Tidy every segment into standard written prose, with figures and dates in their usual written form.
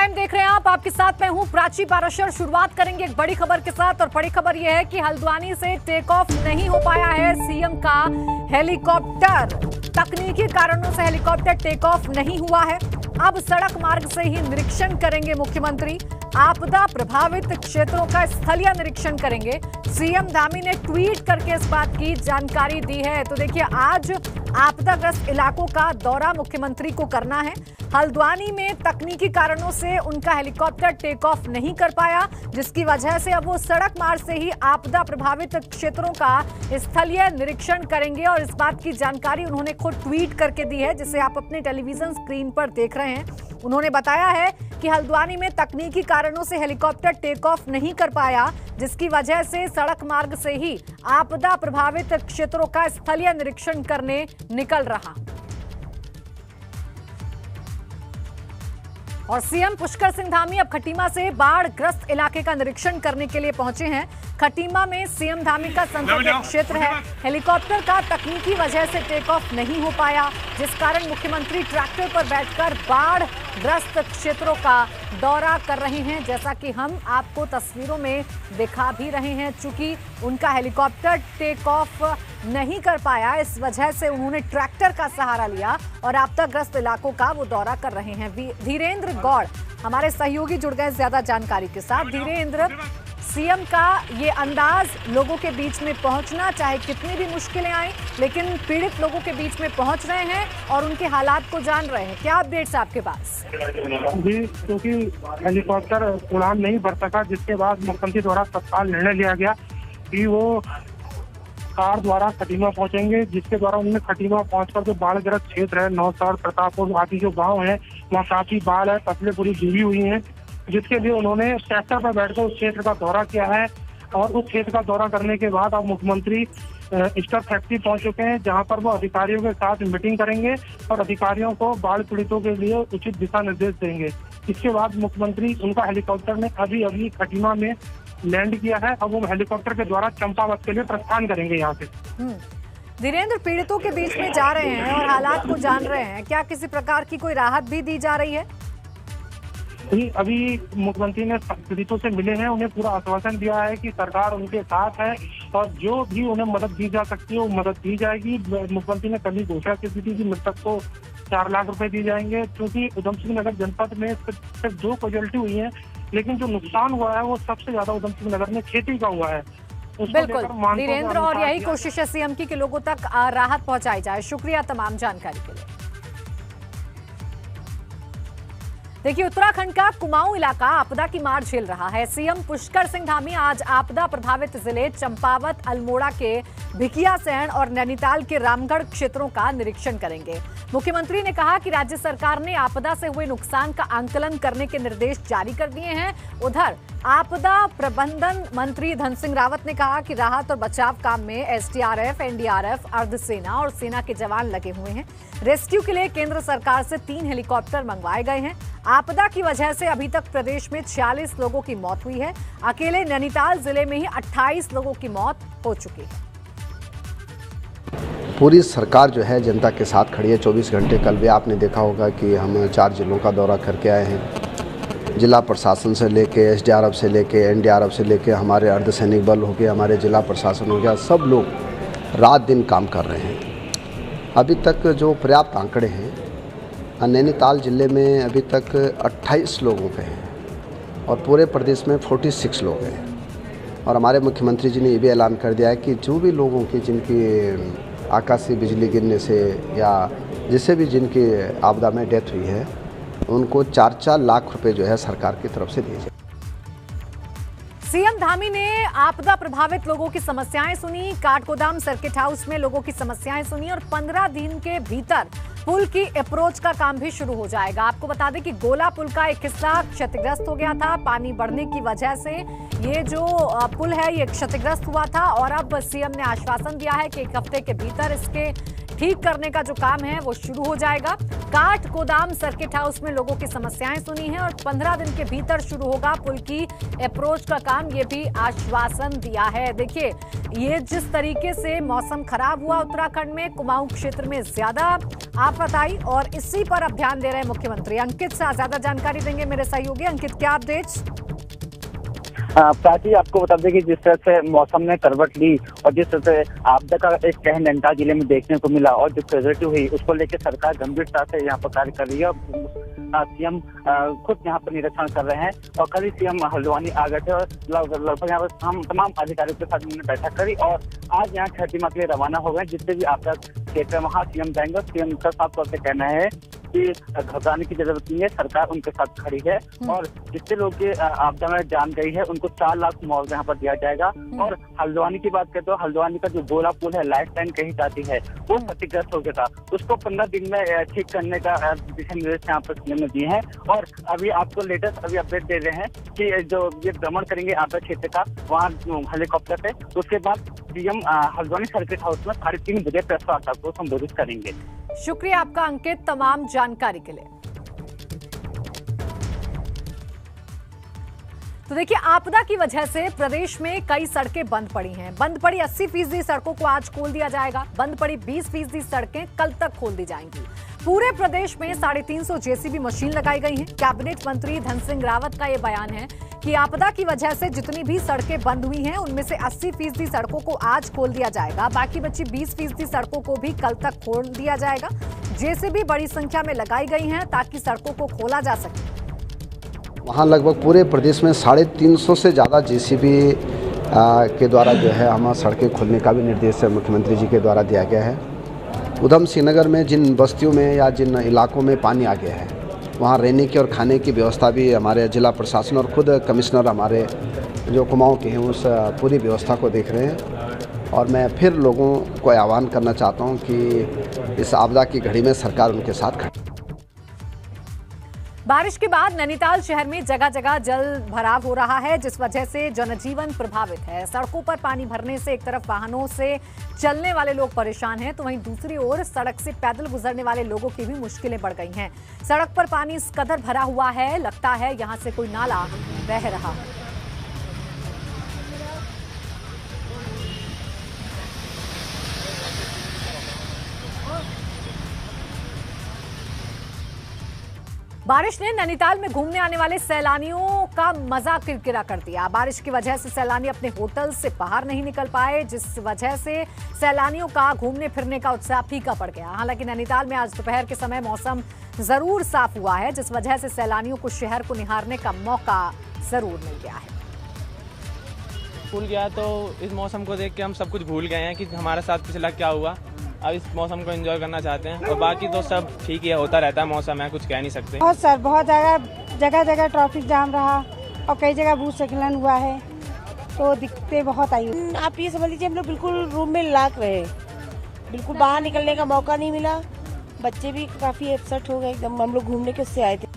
Time देख रहे हैं आप, आपके साथ मैं हूं प्राची पाराशर। शुरुआत करेंगे एक बड़ी खबर के साथ और बड़ी खबर यह है कि हल्द्वानी से टेक ऑफ नहीं हो पाया है सीएम का हेलीकॉप्टर। तकनीकी कारणों से हेलीकॉप्टर टेक ऑफ नहीं हुआ है। अब सड़क मार्ग से ही निरीक्षण करेंगे मुख्यमंत्री। आपदा प्रभावित क्षेत्रों का स्थलीय निरीक्षण करेंगे। सीएम धामी ने ट्वीट करके इस बात की जानकारी दी है। तो देखिए, आज आपदाग्रस्त इलाकों का दौरा मुख्यमंत्री को करना है। हल्द्वानी में तकनीकी कारणों से उनका हेलीकॉप्टर टेक ऑफ नहीं कर पाया, जिसकी वजह से अब वो सड़क मार्ग से ही आपदा प्रभावित क्षेत्रों का स्थलीय निरीक्षण करेंगे। और इस बात की जानकारी उन्होंने खुद ट्वीट करके दी है, जिसे आप अपने टेलीविजन स्क्रीन पर देख रहे हैं। उन्होंने बताया है कि हल्द्वानी में तकनीकी कारणों से हेलीकॉप्टर टेक ऑफ नहीं कर पाया, जिसकी वजह से सड़क मार्ग से ही आपदा प्रभावित क्षेत्रों का स्थलीय निरीक्षण करने निकल रहा। और सीएम पुष्कर सिंह धामी अब खटीमा से बाढ़ ग्रस्त इलाके का निरीक्षण करने के लिए पहुंचे हैं। खटीमा में सीएम धामी का संसदीय क्षेत्र है। हेलीकॉप्टर का तकनीकी वजह से टेक ऑफ नहीं हो पाया, जिस कारण मुख्यमंत्री ट्रैक्टर पर बैठकर बाढ़ ग्रस्त क्षेत्रों का दौरा कर रहे हैं, जैसा कि हम आपको तस्वीरों में दिखा भी रहे हैं। चूंकि उनका हेलीकॉप्टर टेक ऑफ नहीं कर पाया, इस वजह से उन्होंने ट्रैक्टर का सहारा लिया और आपदाग्रस्त इलाकों का वो दौरा कर रहे हैं। धीरेन्द्र गौड़ हमारे सहयोगी जुड़ गए ज्यादा जानकारी के साथ। धीरेन्द्र, सीएम का ये अंदाज लोगों के बीच में पहुंचना, चाहे कितनी भी मुश्किलें आए, लेकिन पीड़ित लोगों के बीच में पहुंच रहे हैं और उनके हालात को जान रहे हैं। क्या अपडेट्स आपके पास? जी, क्योंकि हेलीकॉप्टर उड़ान नहीं भर सका, जिसके बाद मुख्यमंत्री द्वारा तत्काल निर्णय लिया गया कि वो कार द्वारा खटीमा पहुंचेंगे, जिसके द्वारा उन्होंने खटीमा पहुंचकर जो बाढ़ग्रस्त क्षेत्र है, नौसर, प्रतापपुर आदि जो गांव है, वहाँ काफी बाढ़ है, फसलें पूरी डूबी हुई हैं, जिसके लिए उन्होंने ट्रैक्टर पर बैठकर उस क्षेत्र का दौरा किया है। और उस क्षेत्र का दौरा करने के बाद अब मुख्यमंत्री स्टर फैक्ट्री पहुंच चुके हैं, जहां पर वो अधिकारियों के साथ मीटिंग करेंगे और अधिकारियों को बाढ़ पीड़ितों के लिए उचित दिशा निर्देश देंगे। इसके बाद मुख्यमंत्री, उनका हेलीकॉप्टर ने अभी खटीमा में लैंड किया है। अब वो हेलीकॉप्टर के द्वारा चंपावत के लिए प्रस्थान करेंगे यहाँ से। धीरेन्द्र, पीड़ितों के बीच में जा रहे हैं और हालात को जान रहे हैं, क्या किसी प्रकार की कोई राहत भी दी जा रही है? अभी मुख्यमंत्री ने पीड़ितों से मिले हैं, उन्हें पूरा आश्वासन दिया है कि सरकार उनके साथ है और जो भी उन्हें मदद दी जा सकती है वो मदद दी जाएगी। मुख्यमंत्री ने कल ही घोषणा की थी कि मृतक को 4 लाख रुपए दिए जाएंगे, क्योंकि उधमसिंह नगर जनपद में सिर्फ 2 कैजुअल्टी हुई है, लेकिन जो नुकसान हुआ है वो सबसे ज्यादा उधमसिंह नगर में खेती का हुआ है। बिल्कुल धीरेन्द्र, और यही कोशिश है सीएम की कि लोगों तक राहत पहुंचाई जाए। शुक्रिया तमाम जानकारी के लिए। देखिए, उत्तराखंड का कुमाऊं इलाका आपदा की मार झेल रहा है। सीएम पुष्कर सिंह धामी आज आपदा प्रभावित जिले चंपावत, अल्मोड़ा के भिकियासैंण और नैनीताल के रामगढ़ क्षेत्रों का निरीक्षण करेंगे। मुख्यमंत्री ने कहा कि राज्य सरकार ने आपदा से हुए नुकसान का आंकलन करने के निर्देश जारी कर दिए हैं। उधर आपदा प्रबंधन मंत्री धन सिंह रावत ने कहा कि राहत और बचाव काम में एसडीआरएफ, एनडीआरएफ, अर्धसेना और सेना के जवान लगे हुए हैं। रेस्क्यू के लिए केंद्र सरकार से 3 हेलीकॉप्टर मंगवाए गए हैं। आपदा की वजह से अभी तक प्रदेश में 46 लोगों की मौत हुई है। अकेले नैनीताल जिले में ही 28 लोगों की मौत हो चुकी है। पूरी सरकार जो है जनता के साथ खड़ी है 24 घंटे। कल भी आपने देखा होगा कि हम 4 जिलों का दौरा करके आए हैं। जिला प्रशासन से लेके एसडीआरएफ से लेके एनडीआरएफ से लेके हमारे अर्धसैनिक बल हो गया, हमारे जिला प्रशासन हो गया, सब लोग रात दिन काम कर रहे हैं। अभी तक जो पर्याप्त आंकड़े हैं, नैनीताल जिले में अभी तक 28 लोगों के हैं और पूरे प्रदेश में 46 लोग हैं। और हमारे मुख्यमंत्री जी ने ये भी ऐलान कर दिया है कि जो भी लोगों की जिनकी आकाशीय बिजली गिरने से या जिससे भी जिनकी आपदा में डेथ हुई है, उनको 4-4 लाख रुपए जो है सरकार की तरफ से दिए जाए। सीएम धामी ने आपदा प्रभावित लोगों की समस्याएं सुनी। काठगोदाम सर्किट हाउस में लोगों की समस्याएं सुनी और 15 दिन के भीतर पुल की अप्रोच का काम भी शुरू हो जाएगा। आपको बता दें कि गोला पुल का एक हिस्सा क्षतिग्रस्त हो गया था। पानी बढ़ने की वजह से ये जो पुल है ये क्षतिग्रस्त हुआ था और अब सीएम ने आश्वासन दिया है कि 1 हफ्ते के भीतर इसके ठीक करने का जो काम है वो शुरू हो जाएगा। काठगोदाम सर्किट हाउस में लोगों की समस्याएं सुनी हैं और 15 दिन के भीतर शुरू होगा पुल की अप्रोच का काम, ये भी आश्वासन दिया है। देखिए, ये जिस तरीके से मौसम खराब हुआ उत्तराखंड में, कुमाऊं क्षेत्र में ज्यादा आफत आई और इसी पर अब ध्यान दे रहे हैं मुख्यमंत्री। अंकित से ज्यादा जानकारी देंगे मेरे सहयोगी। अंकित, क्या अपडेट्स? प्राची, आपको बता दें कि जिस तरह से मौसम ने करवट ली और जिस तरह से आपदा का एक कहर नैनीताल जिले में देखने को मिला और जो कैजुअलिटी हुई उसको लेकर सरकार गंभीरता से यहाँ पर कार्य कर रही है। सीएम खुद यहाँ पर निरीक्षण कर रहे हैं और कल ही सीएम हल्द्वानी आ गए थे और लगभग यहाँ पर हम तमाम अधिकारियों के साथ उन्होंने बैठक करी और आज यहाँ खैतीमा के लिए रवाना हो गए। जितने भी आपदा क्षेत्र है वहाँ सीएम जाएंगे। सीएम का साफ तौर से कहना है कि घबराने की जरूरत नहीं है, सरकार उनके साथ खड़ी है और जितने लोग के आपदा में जान गई है उनको 4 लाख मुआवजा यहाँ पर दिया जाएगा। और हल्द्वानी की बात करें तो हल्द्वानी का जो गोला पुल है, लाइफ लाइन कही जाती है, वो क्षतिग्रस्त हो गया था, उसको 15 दिन में ठीक करने का दिशा निर्देश यहाँ पर सीएम ने दिए हैं। और अभी आपको लेटेस्ट अभी अपडेट दे रहे हैं कि जो ये भ्रमण करेंगे आपदा क्षेत्र का वहाँ हेलीकॉप्टर से, उसके बाद सीएम हल्द्वानी सर्किट हाउस में 3:30 बजे प्रेस वार्ता को संबोधित करेंगे। शुक्रिया आपका अंकित, तमाम जानकारी के लिए। तो देखिए, आपदा की वजह से प्रदेश में कई सड़कें बंद पड़ी हैं। बंद पड़ी 80% सड़कों को आज खोल दिया जाएगा। बंद पड़ी 20% सड़कें कल तक खोल दी जाएंगी। पूरे प्रदेश में 350 जेसीबी मशीन लगाई गई हैं। कैबिनेट मंत्री धन सिंह रावत का यह बयान है कि आपदा की वजह से जितनी भी सड़कें बंद हुई हैं उनमें से 80% सड़कों को आज खोल दिया जाएगा। बाकी बची 20% सड़कों को भी कल तक खोल दिया जाएगा। जेसीबी बड़ी संख्या में लगाई गई हैं ताकि सड़कों को खोला जा सके। वहाँ लगभग पूरे प्रदेश में 350 से ज़्यादा जेसीबी के द्वारा जो है हमारा सड़कें खोलने का भी निर्देश मुख्यमंत्री जी के द्वारा दिया गया है। उधम सिंह नगर में जिन बस्तियों में या जिन इलाकों में पानी आ गया है वहाँ रहने की और खाने की व्यवस्था भी हमारे जिला प्रशासन और खुद कमिश्नर हमारे जो कुमाऊं के हैं उस पूरी व्यवस्था को देख रहे हैं। और मैं फिर लोगों को आह्वान करना चाहता हूँ कि इस आपदा की घड़ी में सरकार उनके साथ खड़ी। बारिश के बाद नैनीताल शहर में जगह जगह जल भराव हो रहा है, जिस वजह से जनजीवन प्रभावित है। सड़कों पर पानी भरने से एक तरफ वाहनों से चलने वाले लोग परेशान हैं तो वहीं दूसरी ओर सड़क से पैदल गुजरने वाले लोगों की भी मुश्किलें बढ़ गई हैं। सड़क पर पानी इस कदर भरा हुआ है, लगता है यहां से कोई नाला बह रहा है। बारिश ने नैनीताल में घूमने आने वाले सैलानियों का मजा किरकिरा कर दिया। बारिश की वजह से सैलानी अपने होटल से बाहर नहीं निकल पाए, जिस वजह से सैलानियों का घूमने फिरने का उत्साह फीका पड़ गया। हालांकि नैनीताल में आज दोपहर के समय मौसम जरूर साफ हुआ है, जिस वजह से सैलानियों को शहर को निहारने का मौका जरूर मिल गया है। भूल गया तो इस मौसम को देख के हम सब कुछ भूल गए हैं कि हमारे साथ पिछला क्या हुआ। अब इस मौसम को एंजॉय करना चाहते हैं और बाकी तो सब ठीक ही है, होता रहता है, मौसम है, कुछ कह नहीं सकते। बहुत सर, बहुत जगह जगह ट्रैफिक जाम रहा और कई जगह भूस्खलन हुआ है तो दिक्कतें बहुत आई। आप ये समझ लीजिए हम लोग बिल्कुल रूम में लाक रहे, बिल्कुल बाहर निकलने का मौका नहीं मिला। बच्चे भी काफी अपसेट हो गए एकदम। हम लोग घूमने के उससे आए थे।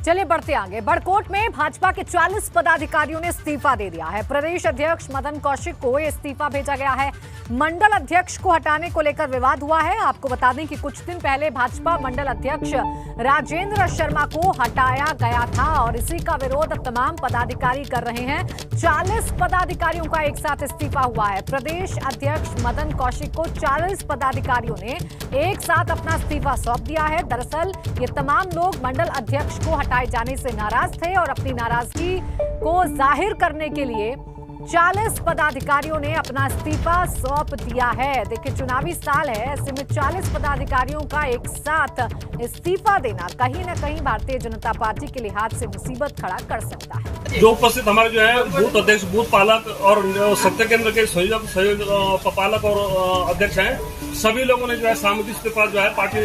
चलिए बढ़ते आगे। बड़कोट में भाजपा के 40 पदाधिकारियों ने इस्तीफा दे दिया है। प्रदेश अध्यक्ष मदन कौशिक को इस्तीफा भेजा गया है। मंडल अध्यक्ष को हटाने को लेकर विवाद हुआ है। आपको बता दें कि कुछ दिन पहले भाजपा मंडल अध्यक्ष राजेंद्र शर्मा को हटाया गया था और इसी का विरोध अब तमाम पदाधिकारी कर रहे हैं। 40 पदाधिकारियों का एक साथ इस्तीफा हुआ है। प्रदेश अध्यक्ष मदन कौशिक को 40 पदाधिकारियों ने एक साथ अपना इस्तीफा सौंप दिया है। दरअसल ये तमाम लोग मंडल अध्यक्ष को हटाए जाने से नाराज थे और अपनी नाराजगी को जाहिर करने के लिए 40 पदाधिकारियों ने अपना इस्तीफा सौंप दिया है। देखिए, चुनावी साल है, ऐसे में 40 पदाधिकारियों का एक साथ इस्तीफा देना कहीं न कहीं भारतीय जनता पार्टी के लिहाज से मुसीबत खड़ा कर सकता है। जो उपस्थित हमारे जो है बूथ अध्यक्ष, बूथ पालक और सत्ता केंद्र के सहयोग पालक और अध्यक्ष हैं, सभी लोगों ने जो है सहमति से जो है पार्टी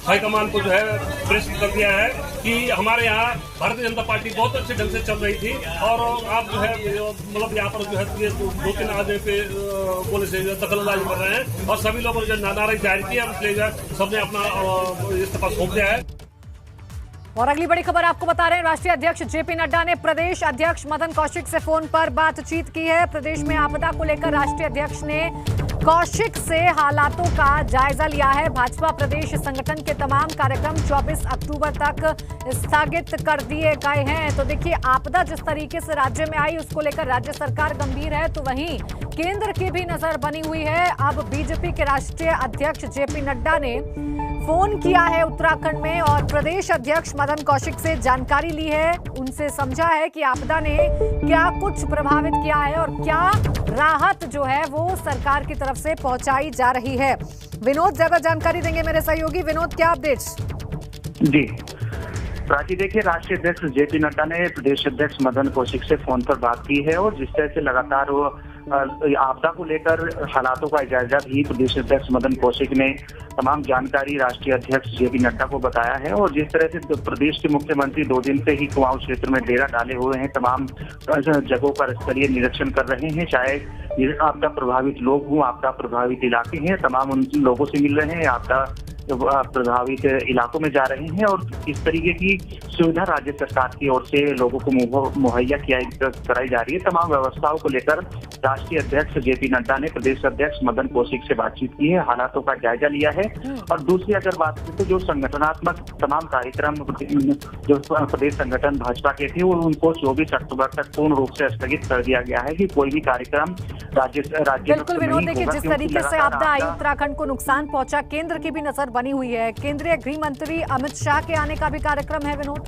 हाईकमान को जो है प्रेषित कर दिया है कि हमारे यहाँ भारतीय जनता पार्टी बहुत अच्छे ढंग से चल रही थी और आप जो है मतलब यहाँ पर जो है ये 2-3 आदमी पे बोले से दखलंदाजी कर रहे हैं और सभी लोगों ने जो नाराजगी जाहिर की है, इसलिए जो सबने अपना इस्तीफा सौंप दिया है। और अगली बड़ी खबर आपको बता रहे हैं, राष्ट्रीय अध्यक्ष जेपी नड्डा ने प्रदेश अध्यक्ष मदन कौशिक से फोन पर बातचीत की है। प्रदेश में आपदा को लेकर राष्ट्रीय अध्यक्ष ने कौशिक से हालातों का जायजा लिया है। भाजपा प्रदेश संगठन के तमाम कार्यक्रम 24 अक्टूबर तक स्थगित कर दिए गए हैं। तो देखिए, आपदा जिस तरीके से राज्य में आई उसको लेकर राज्य सरकार गंभीर है, तो वहीं केंद्र की भी नजर बनी हुई है। अब बीजेपी के राष्ट्रीय अध्यक्ष जेपी नड्डा ने फोन किया है उत्तराखंड में और प्रदेश अध्यक्ष मदन कौशिक से जानकारी ली है। उनसे समझा है कि आपदा ने क्या कुछ प्रभावित किया है और क्या राहत जो है वो सरकार की तरफ से पहुंचाई जा रही है। विनोद ज्यादा जानकारी देंगे मेरे सहयोगी। विनोद, क्या अपडेट्स? जी प्राची, देखिए, राष्ट्रीय अध्यक्ष जेपी नड्डा ने प्रदेश अध्यक्ष मदन कौशिक से फोन पर बात की है और जिस तरह से लगातार वो आपदा को लेकर हालातों का जायजा भी प्रदेश अध्यक्ष मदन कौशिक ने तमाम जानकारी राष्ट्रीय अध्यक्ष जेपी नड्डा को बताया है। और जिस तरह से प्रदेश के मुख्यमंत्री 2 दिन से ही कुमाऊं क्षेत्र में डेरा डाले हुए हैं, तमाम जगहों पर स्तरीय निरीक्षण कर रहे हैं, चाहे आपदा प्रभावित लोग हों, आपदा प्रभावित इलाके हैं, तमाम उन लोगों से मिल रहे हैं, आपदा प्रभावित इलाकों में जा रहे हैं और इस तरीके की सुविधा राज्य सरकार की ओर से लोगों को मुहैया कराई जा रही है। तमाम व्यवस्थाओं को लेकर राष्ट्रीय अध्यक्ष जेपी नड्डा ने प्रदेश अध्यक्ष मदन कौशिक से बातचीत की है, हालातों का जायजा लिया है। और दूसरी अगर बात करें तो जो संगठनात्मक तमाम कार्यक्रम जो प्रदेश संगठन भाजपा के थे, वो उनको 24 अक्टूबर तक पूर्ण रूप से स्थगित कर दिया गया है कि कोई भी कार्यक्रम राज्य बिल्कुल विनोद, देखिए जिस तरीके से आपदा आई, उत्तराखंड को नुकसान पहुंचा, केंद्र की भी नजर बनी हुई है। केंद्रीय गृह मंत्री अमित शाह के आने का भी कार्यक्रम है विनोद।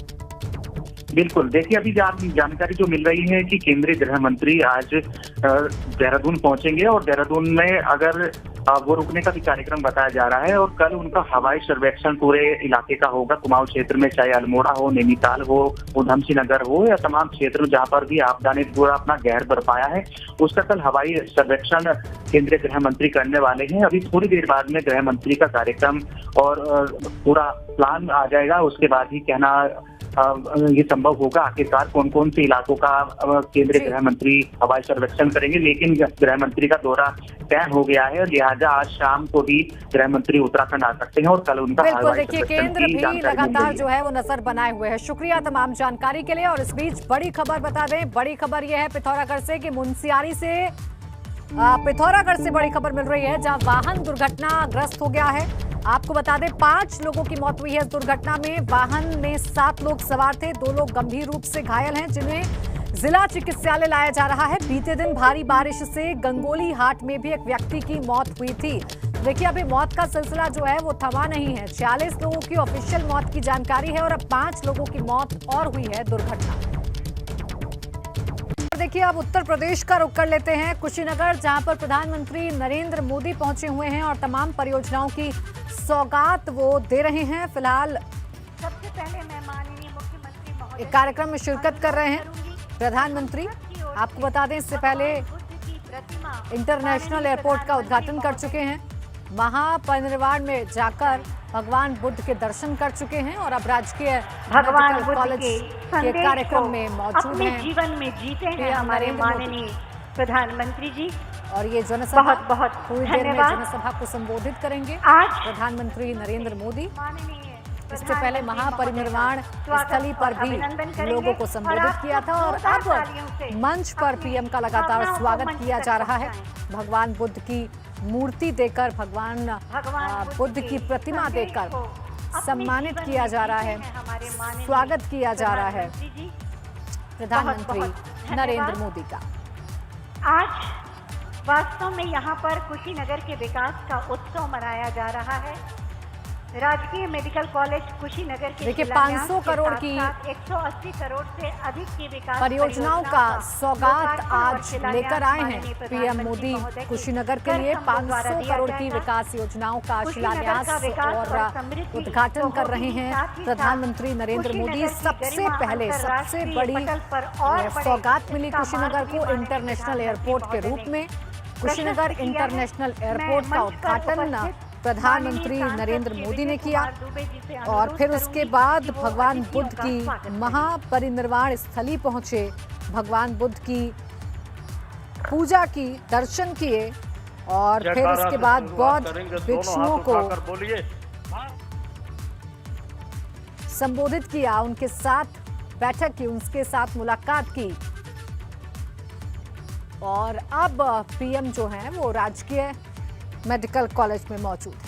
बिल्कुल, देखिए, अभी जानकारी जो मिल रही है कि केंद्रीय गृह मंत्री आज देहरादून पहुंचेंगे और देहरादून में अगर वो रुकने का भी कार्यक्रम बताया जा रहा है और कल उनका हवाई सर्वेक्षण पूरे इलाके का होगा। कुमाऊं क्षेत्र में चाहे अल्मोड़ा हो, नैनीताल हो, उधमसिंह नगर हो या तमाम क्षेत्र जहां पर भी आपदा ने पूरा अपना कहर बरपाया है, उसका कल हवाई सर्वेक्षण केंद्रीय गृह मंत्री करने वाले हैं। अभी थोड़ी देर बाद में गृह मंत्री का कार्यक्रम और पूरा प्लान आ जाएगा, उसके बाद ही कहना ये संभव होगा आखिरकार कौन कौन से इलाकों का केंद्रीय गृह मंत्री हवाई सर्वेक्षण करेंगे। लेकिन गृह मंत्री का दौरा तय हो गया है, लिहाजा आज शाम को भी गृह मंत्री उत्तराखंड आ सकते हैं और कल उनका बिल्कुल, देखिए केंद्र भी लगातार जो है वो नजर बनाए हुए है। शुक्रिया तमाम जानकारी के लिए। और इस बीच बड़ी खबर बता दें, बड़ी खबर यह है पिथौरागढ़ से कि मुंशियारी से पिथौरागढ़ से बड़ी खबर मिल रही है जहां वाहन दुर्घटनाग्रस्त हो गया है। आपको बता दें 5 लोगों की मौत हुई है इस दुर्घटना में। वाहन में 7 लोग सवार थे, 2 लोग गंभीर रूप से घायल हैं जिन्हें जिला चिकित्सालय लाया जा रहा है। बीते दिन भारी बारिश से गंगोली हाट में भी एक व्यक्ति की मौत हुई थी। देखिए, अभी मौत का सिलसिला जो है वो थमा नहीं है। 46 लोगों की ऑफिशियल मौत की जानकारी है और अब 5 लोगों की मौत और हुई है दुर्घटना। देखिए, अब उत्तर प्रदेश का रुख कर लेते हैं, कुशीनगर, जहां पर प्रधानमंत्री नरेंद्र मोदी पहुंचे हुए हैं और तमाम परियोजनाओं की सौगात वो दे रहे हैं। फिलहाल सबसे पहले मैं माननीय मुख्यमंत्री एक कार्यक्रम में शिरकत कर रहे हैं प्रधानमंत्री। आपको बता दें इससे पहले इंटरनेशनल एयरपोर्ट का उद्घाटन कर चुके हैं, महापरिनिर्वाण में जाकर भगवान बुद्ध के दर्शन कर चुके हैं और अब राजकीय भगवान बुद्ध कॉलेज के कार्यक्रम में मौजूद हैं। जीवन में जीते हैं हमारे माननीय प्रधानमंत्री जी। और ये जनसभा बहुत थोड़ी देर में जनसभा को संबोधित करेंगे आज प्रधानमंत्री नरेंद्र मोदी। इससे पहले महापरिनिर्वाण स्थली पर भी लोगों को संबोधित किया था और अब मंच पर पीएम का लगातार स्वागत किया जा रहा है। भगवान बुद्ध की मूर्ति देकर, भगवान बुद्ध की प्रतिमा देकर सम्मानित किया जा रहा है, स्वागत किया जा रहा है प्रधानमंत्री नरेंद्र मोदी का। आज वास्तव में यहाँ पर कुशीनगर के विकास का उत्सव मनाया जा रहा है। राजकीय मेडिकल कॉलेज कुशीनगर के देखिए 500 करोड़ की 180 करोड़ से अधिक की विकास परियोजनाओं का सौगात आज लेकर आए हैं पीएम मोदी। कुशीनगर के लिए 500 करोड़ की विकास योजनाओं का शिलान्यास और उद्घाटन कर रहे हैं प्रधानमंत्री नरेंद्र मोदी। सबसे पहले सबसे बड़ी सौगात मिली कुशीनगर को इंटरनेशनल एयरपोर्ट के रूप में। कुशीनगर इंटरनेशनल एयरपोर्ट का उद्घाटन प्रधानमंत्री नरेंद्र मोदी ने किया और फिर उसके बाद भगवान बुद्ध की महापरिनिर्वाण स्थली पहुंचे, भगवान बुद्ध की पूजा की, दर्शन किए और फिर उसके बाद बौद्ध भिक्षुओं को संबोधित किया, उनके साथ बैठक की, उनके साथ मुलाकात की। और अब पीएम जो है वो राजकीय मेडिकल कॉलेज में मौजूद है।